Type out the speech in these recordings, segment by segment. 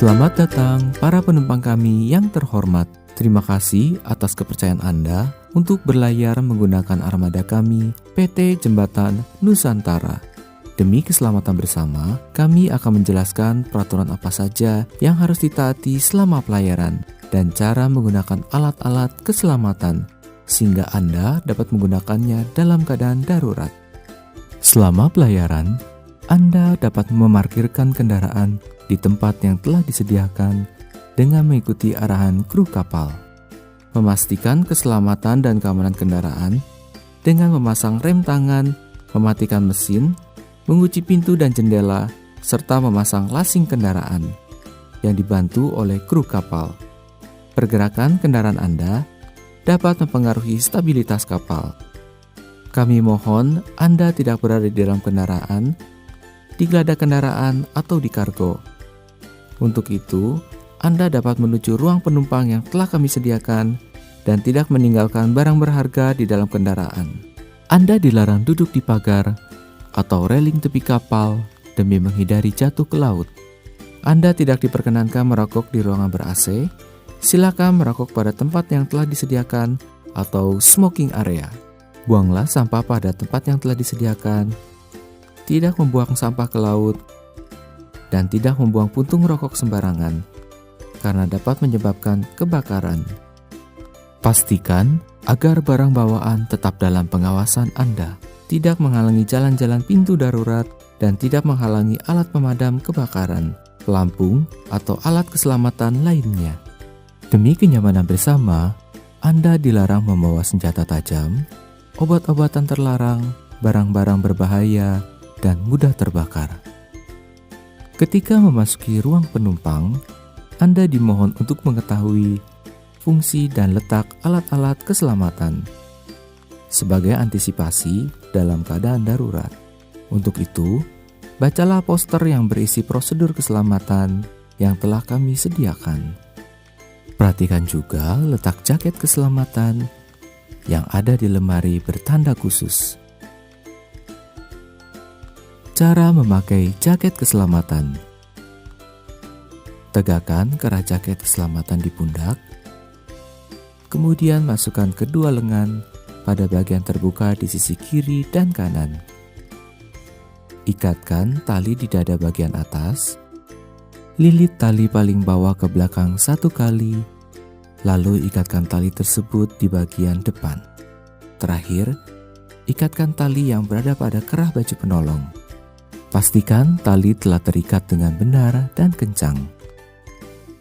Selamat datang para penumpang kami yang terhormat. Terima kasih atas kepercayaan Anda untuk berlayar menggunakan armada kami, PT Jembatan Nusantara. Demi keselamatan bersama, kami akan menjelaskan peraturan apa saja yang harus ditaati selama pelayaran dan cara menggunakan alat-alat keselamatan, sehingga Anda dapat menggunakannya dalam keadaan darurat. Selama pelayaran, Anda dapat memarkirkan kendaraan di tempat yang telah disediakan dengan mengikuti arahan kru kapal. Memastikan keselamatan dan keamanan kendaraan dengan memasang rem tangan, mematikan mesin, mengunci pintu dan jendela, serta memasang lasing kendaraan yang dibantu oleh kru kapal. Pergerakan kendaraan Anda dapat mempengaruhi stabilitas kapal. Kami mohon Anda tidak berada di dalam kendaraan, di geladak kendaraan, atau di kargo. Untuk itu, Anda dapat menuju ruang penumpang yang telah kami sediakan dan tidak meninggalkan barang berharga di dalam kendaraan. Anda dilarang duduk di pagar atau reling tepi kapal demi menghindari jatuh ke laut. Anda tidak diperkenankan merokok di ruangan ber-AC. Silakan merokok pada tempat yang telah disediakan atau smoking area. Buanglah sampah pada tempat yang telah disediakan. Tidak membuang sampah ke laut dan tidak membuang puntung rokok sembarangan karena dapat menyebabkan kebakaran. Pastikan agar barang bawaan tetap dalam pengawasan Anda, tidak menghalangi jalan-jalan pintu darurat dan tidak menghalangi alat pemadam kebakaran, pelampung, atau alat keselamatan lainnya. Demi kenyamanan bersama, Anda dilarang membawa senjata tajam, obat-obatan terlarang, barang-barang berbahaya, dan mudah terbakar. Ketika memasuki ruang penumpang, Anda dimohon untuk mengetahui fungsi dan letak alat-alat keselamatan sebagai antisipasi dalam keadaan darurat. Untuk itu, bacalah poster yang berisi prosedur keselamatan yang telah kami sediakan. Perhatikan juga letak jaket keselamatan yang ada di lemari bertanda khusus. Cara memakai jaket keselamatan. Tegakkan kerah jaket keselamatan di pundak. Kemudian masukkan kedua lengan pada bagian terbuka di sisi kiri dan kanan. Ikatkan tali di dada bagian atas. Lilit tali paling bawah ke belakang 1 kali, lalu ikatkan tali tersebut di bagian depan. Terakhir, ikatkan tali yang berada pada kerah baju penolong. Pastikan tali telah terikat dengan benar dan kencang.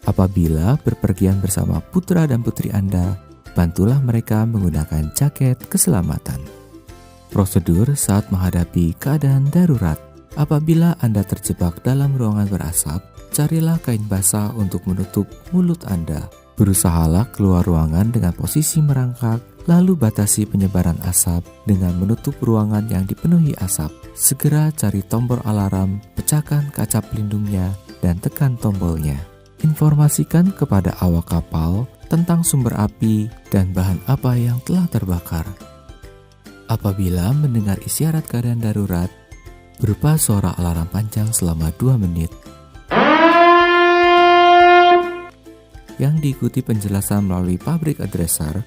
Apabila berpergian bersama putra dan putri Anda, bantulah mereka menggunakan jaket keselamatan. Prosedur saat menghadapi keadaan darurat. Apabila Anda terjebak dalam ruangan berasap, carilah kain basah untuk menutup mulut Anda. Berusahalah keluar ruangan dengan posisi merangkak, lalu batasi penyebaran asap dengan menutup ruangan yang dipenuhi asap. Segera cari tombol alarm, pecahkan kaca pelindungnya, dan tekan tombolnya. Informasikan kepada awak kapal tentang sumber api dan bahan apa yang telah terbakar. Apabila mendengar isyarat keadaan darurat, berupa suara alarm panjang selama 2 menit, yang diikuti penjelasan melalui public addresser,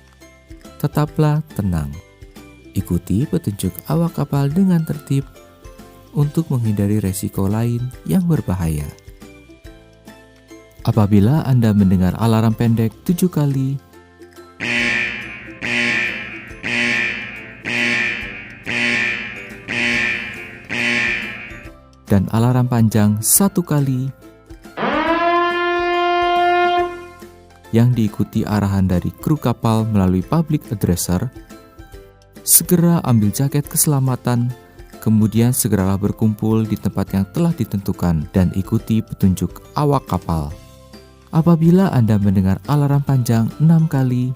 tetaplah tenang. Ikuti petunjuk awak kapal dengan tertib untuk menghindari resiko lain yang berbahaya. Apabila Anda mendengar alarm pendek 7 kali, dan alarm panjang 1 kali, yang diikuti arahan dari kru kapal melalui public addresser, segera ambil jaket keselamatan, kemudian segeralah berkumpul di tempat yang telah ditentukan dan ikuti petunjuk awak kapal. Apabila Anda mendengar alarm panjang 6 kali,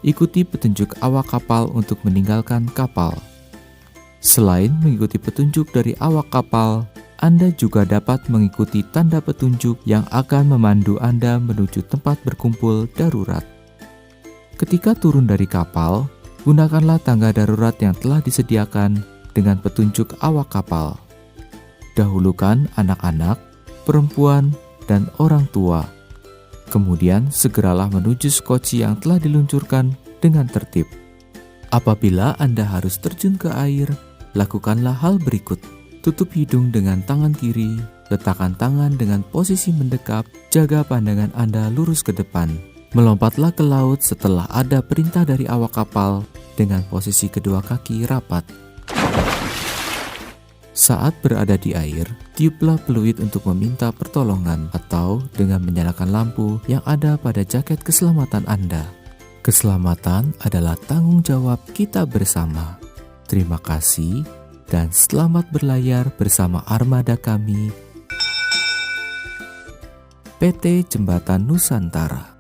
ikuti petunjuk awak kapal untuk meninggalkan kapal. Selain mengikuti petunjuk dari awak kapal, Anda juga dapat mengikuti tanda petunjuk yang akan memandu Anda menuju tempat berkumpul darurat. Ketika turun dari kapal, gunakanlah tangga darurat yang telah disediakan dengan petunjuk awak kapal. Dahulukan anak-anak, perempuan, dan orang tua. Kemudian segeralah menuju skoci yang telah diluncurkan dengan tertib. Apabila Anda harus terjun ke air, lakukanlah hal berikut. Tutup hidung dengan tangan kiri, letakkan tangan dengan posisi mendekap, jaga pandangan Anda lurus ke depan. Melompatlah ke laut setelah ada perintah dari awak kapal dengan posisi kedua kaki rapat. Saat berada di air, tiuplah peluit untuk meminta pertolongan atau dengan menyalakan lampu yang ada pada jaket keselamatan Anda. Keselamatan adalah tanggung jawab kita bersama. Terima kasih dan selamat berlayar bersama armada kami, PT Jembatan Nusantara.